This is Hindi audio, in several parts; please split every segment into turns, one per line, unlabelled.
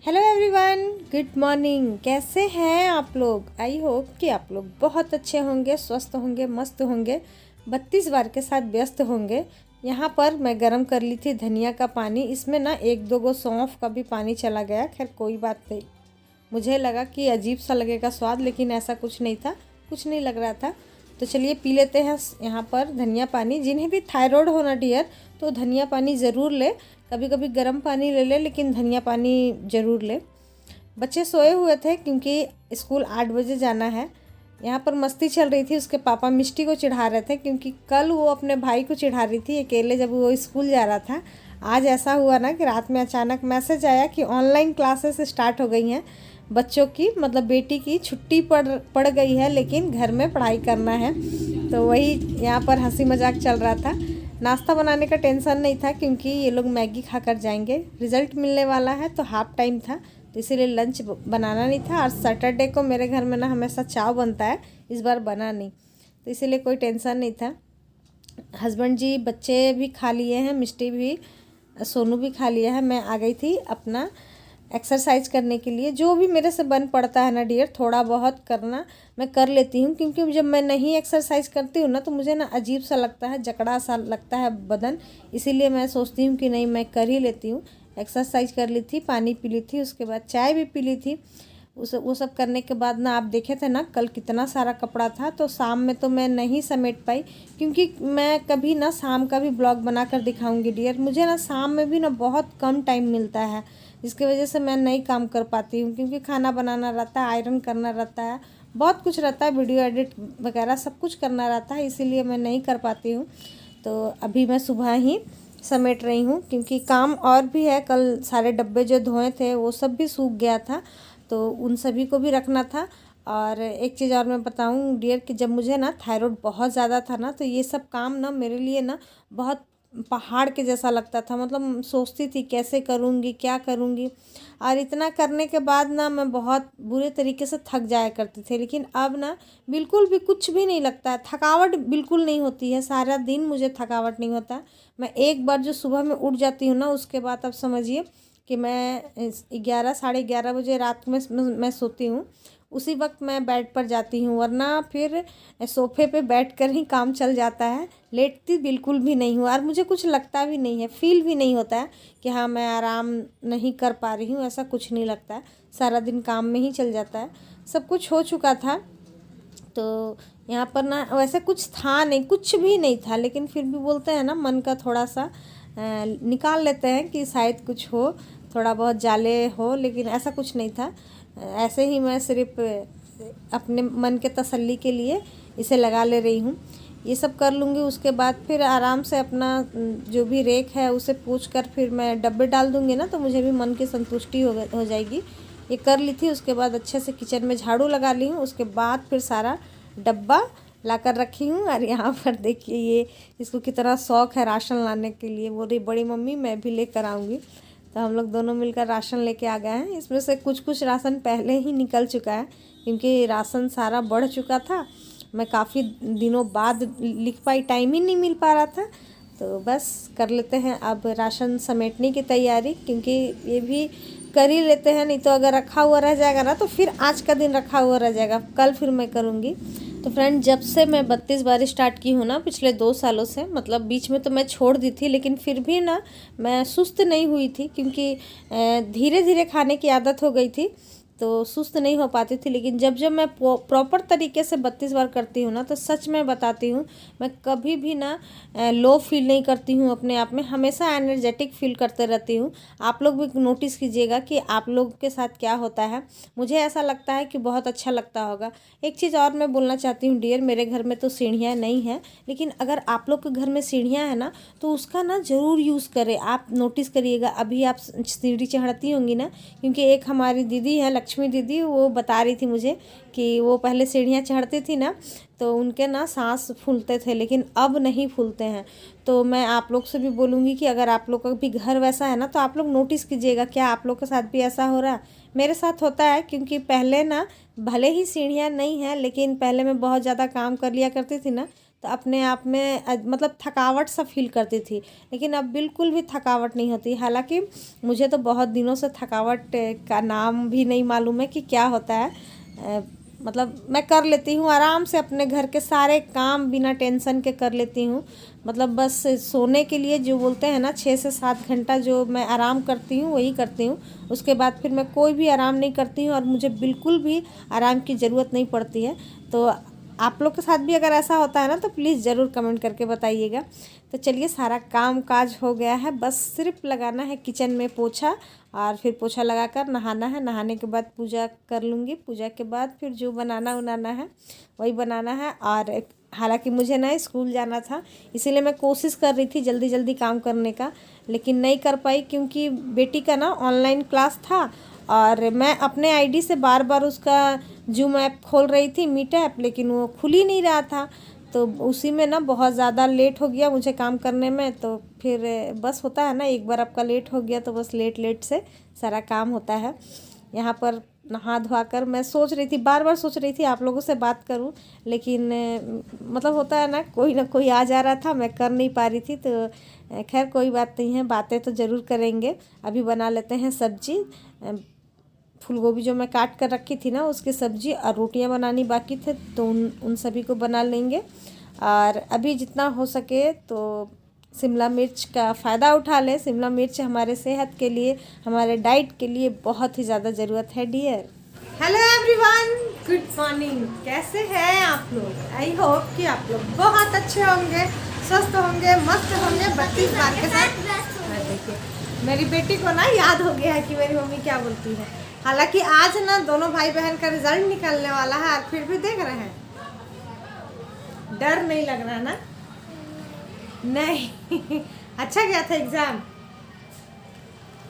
Hello everyone, good morning. कैसे हैं आप लोग? आई होप कि आप लोग बहुत अच्छे होंगे, स्वस्थ होंगे, मस्त होंगे, 32 बार के साथ व्यस्त होंगे। यहाँ पर मैं गरम कर ली थी धनिया का पानी। इसमें ना एक दो गो सौंफ का भी पानी चला गया। खैर कोई बात नहीं। मुझे लगा कि अजीब सा लगेगा स्वाद, लेकिन ऐसा कुछ नहीं था, कुछ नहीं लग रहा था। तो चलिए पी लेते हैं यहाँ पर धनिया पानी। जिन्हें भी थायराइड हो ना डियर, तो धनिया पानी ज़रूर ले। कभी कभी गर्म पानी ले ले, लेकिन धनिया पानी ज़रूर ले। बच्चे सोए हुए थे क्योंकि स्कूल 8 बजे जाना है। यहाँ पर मस्ती चल रही थी। उसके पापा मिष्टी को चिढ़ा रहे थे क्योंकि कल वो अपने भाई को चिढ़ा रही थी अकेले जब वो स्कूल जा रहा था। आज ऐसा हुआ ना कि रात में अचानक मैसेज आया कि ऑनलाइन क्लासेस स्टार्ट हो गई हैं बच्चों की, मतलब बेटी की छुट्टी पड़ गई है, लेकिन घर में पढ़ाई करना है। तो वही यहाँ पर हंसी मजाक चल रहा था। नाश्ता बनाने का टेंशन नहीं था क्योंकि ये लोग मैगी खाकर जाएंगे। रिज़ल्ट मिलने वाला है तो हाफ टाइम था, तो इसीलिए लंच बनाना नहीं था। और सैटरडे को मेरे घर में ना हमेशा चाव बनता है, इस बार बना नहीं, तो इसीलिए कोई टेंशन नहीं था। हस्बैंड जी बच्चे भी खा लिए हैं, मिष्टी भी, सोनू भी खा लिया है। मैं आ गई थी अपना एक्सरसाइज करने के लिए। जो भी मेरे से बन पड़ता है ना डियर, थोड़ा बहुत करना मैं कर लेती हूँ, क्योंकि जब मैं नहीं एक्सरसाइज करती हूँ ना तो मुझे ना अजीब सा लगता है, जकड़ा सा लगता है बदन। इसीलिए मैं सोचती हूँ कि नहीं, मैं कर ही लेती हूँ। एक्सरसाइज कर ली थी, पानी पी ली थी, उसके बाद चाय भी पी ली थी। वो सब करने के बाद ना, आप देखे थे ना कल कितना सारा कपड़ा था, तो शाम में तो मैं नहीं समेट पाई, क्योंकि मैं कभी ना शाम का भी ब्लॉग बना कर दिखाऊंगी डियर। मुझे ना शाम में भी ना बहुत कम टाइम मिलता है, जिसकी वजह से मैं नहीं काम कर पाती हूँ, क्योंकि खाना बनाना रहता है, आयरन करना रहता है, बहुत कुछ रहता है, वीडियो एडिट वगैरह सब कुछ करना रहता है, इसीलिए मैं नहीं कर पाती हूँ। तो अभी मैं सुबह ही समेट रही हूँ, क्योंकि काम और भी है। कल सारे डब्बे जो धोए थे वो सब भी सूख गया था, तो उन सभी को भी रखना था। और एक चीज़ और मैं बताऊँ डियर कि जब मुझे ना थायराइड बहुत ज़्यादा था ना, तो ये सब काम ना मेरे लिए ना बहुत पहाड़ के जैसा लगता था। मतलब सोचती थी कैसे करूँगी, क्या करूँगी, और इतना करने के बाद ना मैं बहुत बुरे तरीके से थक जाया करती थी। लेकिन अब ना बिल्कुल भी कुछ भी नहीं लगता है, थकावट बिल्कुल नहीं होती है, सारा दिन मुझे थकावट नहीं होता। मैं एक बार जो सुबह में उठ जाती हूँ ना, उसके बाद अब समझिए कि मैं 11 साढ़े 11 बजे रात में मैं सोती हूँ, उसी वक्त मैं बेड पर जाती हूँ, वरना फिर सोफ़े पे बैठकर ही काम चल जाता है। लेटती बिल्कुल भी नहीं हूँ, और मुझे कुछ लगता भी नहीं है, फील भी नहीं होता है कि हाँ मैं आराम नहीं कर पा रही हूँ, ऐसा कुछ नहीं लगता है। सारा दिन काम में ही चल जाता है। सब कुछ हो चुका था, तो यहाँ पर ना वैसे कुछ था नहीं, कुछ भी नहीं था, लेकिन फिर भी बोलते हैं ना मन का थोड़ा सा निकाल लेते हैं कि शायद कुछ हो, थोड़ा बहुत जाले हो, लेकिन ऐसा कुछ नहीं था। ऐसे ही मैं सिर्फ अपने मन के तसल्ली के लिए इसे लगा ले रही हूँ। ये सब कर लूँगी, उसके बाद फिर आराम से अपना जो भी रेक है उसे पूछ कर फिर मैं डब्बे डाल दूँगी ना, तो मुझे भी मन की संतुष्टि हो जाएगी। ये कर ली थी, उसके बाद अच्छे से किचन में झाड़ू लगा ली हूँ, उसके बाद फिर सारा डब्बा लाकर रखी हूँ। और यहाँ पर देखिए ये इसको कितना शौक़ है राशन लाने के लिए। बोल रही बड़ी मम्मी मैं भी लेकर आऊँगी, तो हम लोग दोनों मिलकर राशन लेके आ गए हैं। इसमें से कुछ कुछ राशन पहले ही निकल चुका है, क्योंकि राशन सारा बढ़ चुका था। मैं काफ़ी दिनों बाद लिख पाई, टाइम ही नहीं मिल पा रहा था। तो बस कर लेते हैं अब राशन समेटने की तैयारी, क्योंकि ये भी कर ही लेते हैं, नहीं तो अगर रखा हुआ रह जाएगा ना तो फिर आज का दिन रखा हुआ रह जाएगा, कल फिर मैं करूँगी। तो फ्रेंड, जब से मैं 32 बार स्टार्ट की हूँ ना पिछले 2 सालों से, मतलब बीच में तो मैं छोड़ दी थी, लेकिन फिर भी ना मैं सुस्त नहीं हुई थी, क्योंकि धीरे धीरे खाने की आदत हो गई थी, तो सुस्त नहीं हो पाती थी। लेकिन जब जब मैं प्रॉपर तरीके से 32 बार करती हूँ ना, तो सच में बताती हूँ, मैं कभी भी ना लो फील नहीं करती हूँ अपने आप में, हमेशा एनर्जेटिक फील करते रहती हूँ। आप लोग भी नोटिस कीजिएगा कि आप लोग के साथ क्या होता है। मुझे ऐसा लगता है कि बहुत अच्छा लगता होगा। एक चीज़ और मैं बोलना चाहती हूँ डियर, मेरे घर में तो सीढ़ियाँ नहीं हैं, लेकिन अगर आप लोग के घर में सीढ़ियाँ हैं ना, तो उसका ना ज़रूर यूज़ करें। आप नोटिस करिएगा, अभी आप सीढ़ी चढ़ती होंगी ना, क्योंकि एक हमारी दीदी है लक्ष्मी दीदी, वो बता रही थी मुझे कि वो पहले सीढ़ियाँ चढ़ती थी ना, तो उनके ना सांस फूलते थे, लेकिन अब नहीं फूलते हैं। तो मैं आप लोग से भी बोलूँगी कि अगर आप लोग का भी घर वैसा है ना, तो आप लोग नोटिस कीजिएगा, क्या आप लोग के साथ भी ऐसा हो रहा है? मेरे साथ होता है, क्योंकि पहले ना भले ही सीढ़ियाँ नहीं हैं, लेकिन पहले मैं बहुत ज़्यादा काम कर लिया करती थी ना, तो अपने आप में मतलब थकावट सा फील करती थी, लेकिन अब बिल्कुल भी थकावट नहीं होती। हालांकि मुझे तो बहुत दिनों से थकावट का नाम भी नहीं मालूम है कि क्या होता है। मतलब मैं कर लेती हूँ आराम से, अपने घर के सारे काम बिना टेंशन के कर लेती हूँ। मतलब बस सोने के लिए जो बोलते हैं ना 6 से 7 घंटा जो मैं आराम करती हूँ वही करती हूँ। उसके बाद फिर मैं कोई भी आराम नहीं करती हूँ और मुझे बिल्कुल भी आराम की ज़रूरत नहीं पड़ती है। तो आप लोग के साथ भी अगर ऐसा होता है ना तो प्लीज़ ज़रूर कमेंट करके बताइएगा। तो चलिए सारा काम काज हो गया है, बस सिर्फ लगाना है किचन में पोछा, और फिर पोछा लगाकर नहाना है। नहाने के बाद पूजा कर लूँगी, पूजा के बाद फिर जो बनाना उनाना है वही बनाना है। और हालांकि मुझे ना स्कूल जाना था, इसीलिए मैं कोशिश कर रही थी जल्दी जल्दी काम करने का, लेकिन नहीं कर पाई क्योंकि बेटी का ना ऑनलाइन क्लास था और मैं अपने आईडी से बार बार उसका जूम ऐप खोल रही थी, मीट ऐप, लेकिन वो खुल ही नहीं रहा था। तो उसी में ना बहुत ज़्यादा लेट हो गया मुझे काम करने में। तो फिर बस होता है ना, एक बार आपका लेट हो गया तो बस लेट से सारा काम होता है। यहाँ पर नहा धोआ कर मैं सोच रही थी, बार बार सोच रही थी आप लोगों से बात करूं, लेकिन मतलब होता है ना कोई आ जा रहा था, मैं कर नहीं पा रही थी। तो खैर कोई बात नहीं है, बातें तो ज़रूर करेंगे। अभी बना लेते हैं सब्जी। फूल गोभी जो मैं काट कर रखी थी ना उसकी सब्जी, और रोटियां बनानी बाकी थे तो उन सभी को बना लेंगे। और अभी जितना हो सके तो शिमला मिर्च का फ़ायदा उठा लें। शिमला मिर्च हमारे सेहत के लिए, हमारे डाइट के लिए बहुत ही ज़्यादा ज़रूरत है dear. Hello everyone, good morning. कैसे हैं आप लोग? आई होप कि आप लोग बहुत अच्छे होंगे, स्वस्थ होंगे, मस्त होंगे 32 बार के साथ। देखिए मेरी बेटी को ना याद हो गया है कि मेरी मम्मी क्या बोलती है। हालांकि आज ना दोनों भाई बहन का रिजल्ट निकलने वाला है, और फिर भी देख रहे हैं, डर नहीं लग रहा ना? नहीं अच्छा गया था एग्जाम,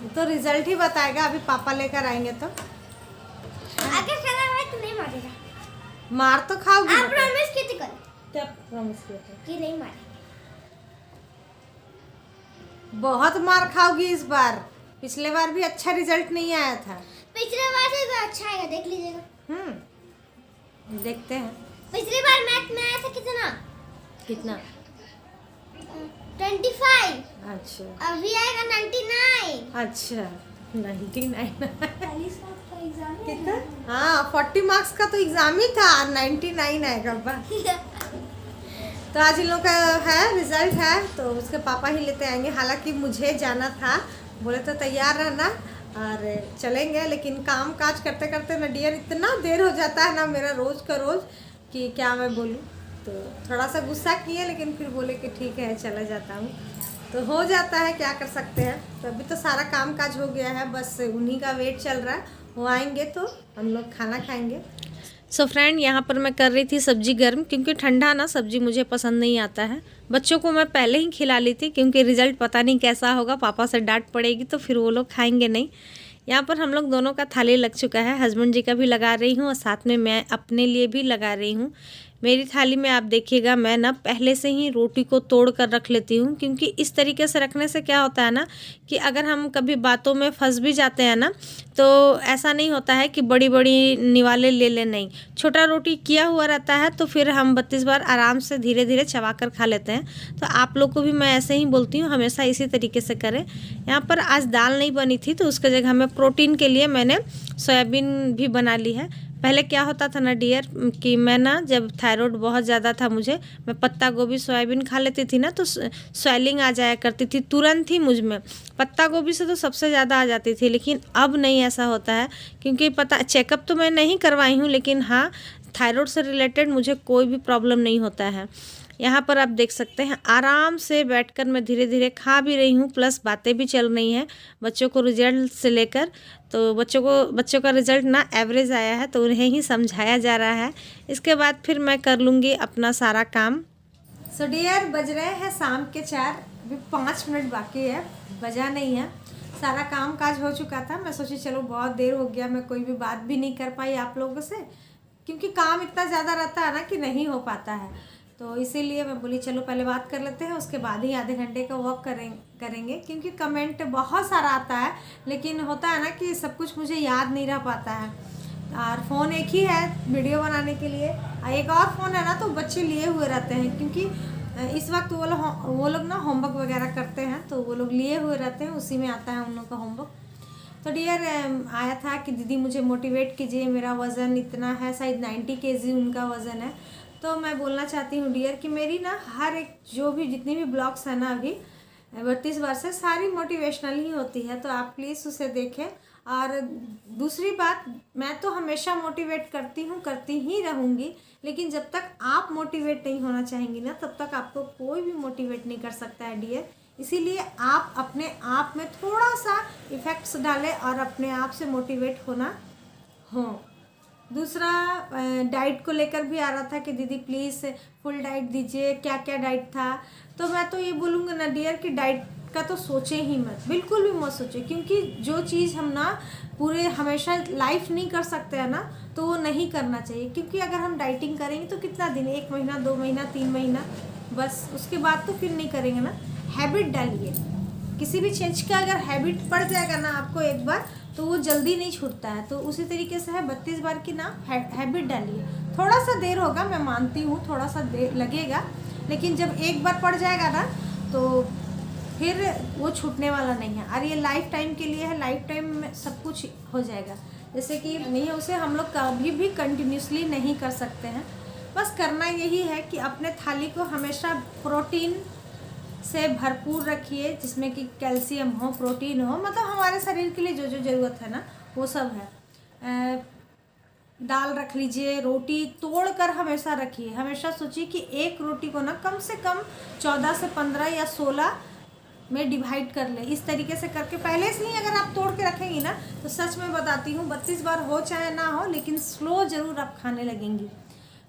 तो रिजल्ट ही बताएगा। अभी पापा लेकर आएंगे तो
अगर चला है तो नहीं मारेगा।
मार तो खाओगी।
आप प्रॉमिस कितने कर?
क्या प्रॉमिस किया था
कि नहीं मारेगा?
बहुत मार खाओगी इस बार। पिछले बार भी अच्छा रिजल्ट नहीं आया था।
पिछले बार से तो अच्छा आएगा, देख लीजिएगा।
देखते हैं।
पिछली बार मैथ में आया था कितना?
कितना?
25।
अच्छा
अभी आएगा 99।
अच्छा 99
एग्जाम
कितना? हाँ 40 मार्क्स का तो एग्जाम ही था, 99 आएगा बा। तो आज इन लोग का है रिजल्ट है, तो उसके पापा ही लेते आएंगे। हालांकि मुझे जाना था, बोले तो तैयार रहना और चलेंगे, लेकिन काम काज करते करते ना डियर इतना देर हो जाता है ना मेरा रोज़ का रोज़ कि क्या मैं बोलूँ। तो थोड़ा सा गुस्सा किए, लेकिन फिर बोले कि ठीक है चला जाता हूँ। तो हो जाता है, क्या कर सकते हैं। तो अभी तो सारा काम काज हो गया है, बस उन्हीं का वेट चल रहा है। वो आएंगे तो हम लोग खाना खाएंगे। सो फ्रेंड, यहाँ पर मैं कर रही थी सब्जी गर्म, क्योंकि ठंडा ना सब्जी मुझे पसंद नहीं आता है। बच्चों को मैं पहले ही खिला ली थी, क्योंकि रिज़ल्ट पता नहीं कैसा होगा, पापा से डांट पड़ेगी तो फिर वो लोग खाएंगे नहीं। यहाँ पर हम लोग दोनों का थाली लग चुका है, हस्बैंड जी का भी लगा रही हूँ और साथ में मैं अपने लिए भी लगा रही हूँ। मेरी थाली में आप देखिएगा, मैं ना पहले से ही रोटी को तोड़ कर रख लेती हूँ, क्योंकि इस तरीके से रखने से क्या होता है ना कि अगर हम कभी बातों में फंस भी जाते हैं ना, तो ऐसा नहीं होता है कि बड़ी बड़ी निवाले ले लें, नहीं, छोटा रोटी किया हुआ रहता है, तो फिर हम 32 बार आराम से धीरे धीरे चबा कर खा लेते हैं। तो आप लोग को भी मैं ऐसे ही बोलती हूँ, हमेशा इसी तरीके से करें। यहाँ पर आज दाल नहीं बनी थी, तो उसके जगह में प्रोटीन के लिए मैंने सोयाबीन भी बना ली है। पहले क्या होता था ना डियर कि मैं ना, जब थायराइड बहुत ज़्यादा था मुझे, मैं पत्ता गोभी सोयाबीन खा लेती थी ना, तो स्वेलिंग आ जाया करती थी तुरंत ही मुझ में। पत्ता गोभी से तो सबसे ज़्यादा आ जाती थी, लेकिन अब नहीं ऐसा होता है, क्योंकि चेकअप तो मैं नहीं करवाई हूँ, लेकिन हाँ थायराइड से रिलेटेड मुझे कोई भी प्रॉब्लम नहीं होता है। यहाँ पर आप देख सकते हैं, आराम से बैठकर मैं धीरे धीरे खा भी रही हूँ, प्लस बातें भी चल रही हैं बच्चों को रिजल्ट से लेकर। तो बच्चों का रिज़ल्ट ना एवरेज आया है, तो उन्हें ही समझाया जा रहा है। इसके बाद फिर मैं कर लूँगी अपना सारा काम। सो डियर, बज रहे हैं शाम के 4, अभी 5 मिनट बाकी है, बजा नहीं है। सारा काम काज हो चुका था। मैं सोची चलो बहुत देर हो गया, मैं कोई भी बात भी नहीं कर पाई आप लोगों से, क्योंकि काम इतना ज़्यादा रहता है ना कि नहीं हो पाता है। तो इसीलिए मैं बोली चलो पहले बात कर लेते हैं, उसके बाद ही आधे घंटे का वॉक करेंगे, क्योंकि कमेंट बहुत सारा आता है, लेकिन होता है ना कि सब कुछ मुझे याद नहीं रह पाता है। और फ़ोन एक ही है वीडियो बनाने के लिए, एक और फ़ोन है ना तो बच्चे लिए हुए रहते हैं, क्योंकि इस वक्त वो लोग ना होमवर्क वगैरह करते हैं, तो वो लोग लिए हुए रहते हैं, उसी में आता है उन लोग का होमवर्क। तो डियर आया था कि दीदी मुझे मोटिवेट कीजिए, मेरा वज़न इतना है, शायद 90 kg उनका वज़न है। तो मैं बोलना चाहती हूँ डियर कि मेरी ना हर एक जो भी जितनी भी ब्लॉग्स है ना अभी 32 बार से सारी मोटिवेशनल ही होती है, तो आप प्लीज़ उसे देखें। और दूसरी बात, मैं तो हमेशा मोटिवेट करती ही रहूँगी, लेकिन जब तक आप मोटिवेट नहीं होना चाहेंगी ना तब तक आपको कोई भी मोटिवेट नहीं कर सकता है डियर। इसीलिए आप अपने आप में थोड़ा सा इफ़ेक्ट्स डालें और अपने आप से मोटिवेट होना हो। दूसरा डाइट को लेकर भी आ रहा था कि दीदी प्लीज़ फुल डाइट दीजिए, क्या क्या डाइट था। तो मैं तो ये बोलूँगी ना डियर कि डाइट का तो सोचें ही मत, बिल्कुल भी मत सोचें, क्योंकि जो चीज़ हम ना पूरे हमेशा लाइफ नहीं कर सकते हैं ना, तो वो नहीं करना चाहिए। क्योंकि अगर हम डाइटिंग करेंगे तो कितना दिन, 1 महीना, 2 महीना, 3 महीना, बस उसके बाद तो फिर नहीं करेंगे ना। हैबिट डालिए, किसी भी चीज़ का अगर हैबिट पड़ जाएगा ना आपको एक बार, तो वो जल्दी नहीं छूटता है। तो उसी तरीके से है 32 बार की ना हैबिट डालिए। थोड़ा सा देर होगा, मैं मानती हूँ थोड़ा सा देर लगेगा, लेकिन जब एक बार पड़ जाएगा ना तो फिर वो छूटने वाला नहीं है। और ये लाइफ टाइम के लिए है, लाइफ टाइम में सब कुछ हो जाएगा। जैसे कि नहीं, उसे हम लोग कभी भी कंटिन्यूसली नहीं कर सकते हैं। बस करना यही है कि अपने थाली को हमेशा प्रोटीन से भरपूर रखिए, जिसमें कि कैल्शियम हो, प्रोटीन हो, मतलब हमारे शरीर के लिए जो जो ज़रूरत है ना वो सब है। दाल रख लीजिए, रोटी तोड़ कर हमेशा रखिए। हमेशा सोचिए कि एक रोटी को ना कम से कम 14 से 15 या 16 में डिवाइड कर ले। इस तरीके से करके पहले से ही अगर आप तोड़ के रखेंगी ना तो सच में बताती हूँ 32 बार हो चाहे ना हो, लेकिन स्लो ज़रूर आप खाने लगेंगी।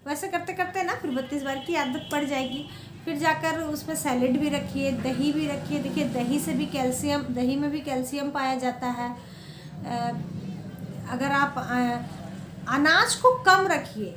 वैसे करते करते ना फिर 32 बार की आदत पड़ जाएगी। फिर जाकर उसमें सैलेड भी रखिए, दही भी रखिए। देखिए दही से भी कैल्शियम, दही में भी कैल्शियम पाया जाता है। अगर आप अनाज को कम रखिए,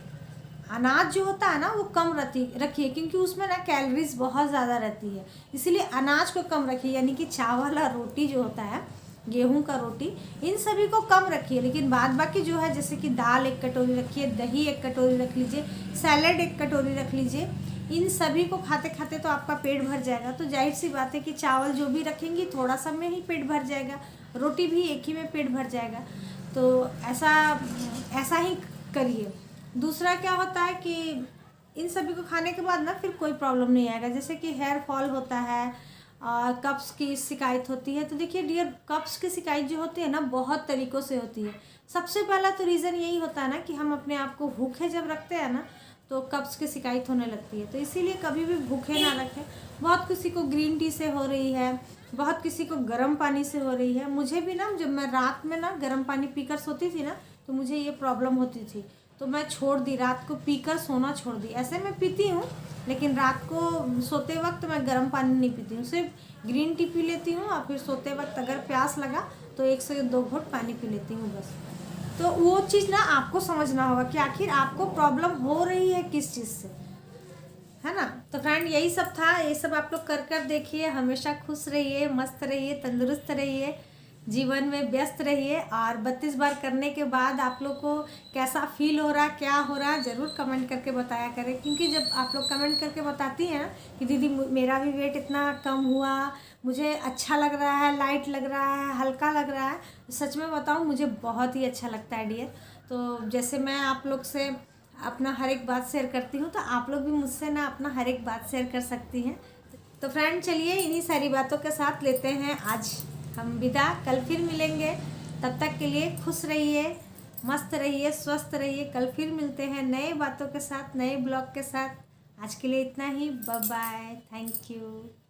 अनाज जो होता है ना वो कम रखिए, क्योंकि उसमें ना कैलोरीज बहुत ज़्यादा रहती है, इसीलिए अनाज को कम रखिए। यानी कि चावल और रोटी जो होता है, गेहूं का रोटी, इन सभी को कम रखिए। लेकिन बाद बाकी जो है, जैसे कि दाल 1 कटोरी रखिए, दही 1 कटोरी रख लीजिए, सैलेड 1 कटोरी रख लीजिए। इन सभी को खाते खाते तो आपका पेट भर जाएगा। तो जाहिर सी बात है कि चावल जो भी रखेंगी थोड़ा सा में ही पेट भर जाएगा, रोटी भी एक ही में पेट भर जाएगा। तो ऐसा ही करिए। दूसरा क्या होता है कि इन सभी को खाने के बाद ना फिर कोई प्रॉब्लम नहीं आएगा। जैसे कि हेयर फॉल होता है, कब्ज़ की शिकायत होती है। तो देखिए डियर, कब्ज़ की शिकायत जो होती है ना बहुत तरीक़ों से होती है। सबसे पहला तो रीज़न यही होता है ना कि हम अपने आप को भूखे जब रखते हैं ना तो कब्ज़ की शिकायत होने लगती है। तो इसीलिए कभी भी भूखे ना रखें। बहुत किसी को ग्रीन टी से हो रही है, बहुत किसी को गर्म पानी से हो रही है। मुझे भी ना, जब मैं रात में ना गर्म पानी पीकर सोती थी ना तो मुझे ये प्रॉब्लम होती थी, तो मैं छोड़ दी, रात को पीकर सोना छोड़ दी। ऐसे मैं पीती हूँ, लेकिन रात को सोते वक्त मैं गर्म पानी नहीं पीती हूँ, सिर्फ ग्रीन टी पी लेती हूँ। और फिर सोते वक्त अगर प्यास लगा तो 1 से 2 घूंट पानी पी लेती हूँ बस। तो वो चीज़ ना आपको समझना होगा कि आखिर आपको प्रॉब्लम हो रही है किस चीज़ से, है ना। तो फ्रेंड यही सब था, ये सब आप लोग कर देखिए। हमेशा खुश रहिए, मस्त रहिए, तंदुरुस्त रहिए, जीवन में व्यस्त रहिए। और 32 बार करने के बाद आप लोग को कैसा फील हो रहा, क्या हो रहा, ज़रूर कमेंट करके बताया करें। क्योंकि जब आप लोग कमेंट करके बताती हैं ना कि दीदी मेरा भी वेट इतना कम हुआ, मुझे अच्छा लग रहा है, लाइट लग रहा है, हल्का लग रहा है, तो सच में बताऊँ मुझे बहुत ही अच्छा लगता है डियर। तो जैसे मैं आप लोग से अपना हर एक बात शेयर करती हूँ, तो आप लोग भी मुझसे ना अपना हर एक बात शेयर कर सकती हैं। तो फ्रेंड चलिए इन्हीं सारी बातों के साथ लेते हैं आज हम विदा। कल फिर मिलेंगे, तब तक के लिए खुश रहिए, मस्त रहिए, स्वस्थ रहिए। कल फिर मिलते हैं नए बातों के साथ, नए ब्लॉग के साथ। आज के लिए इतना ही, बाय बाय, थैंक यू।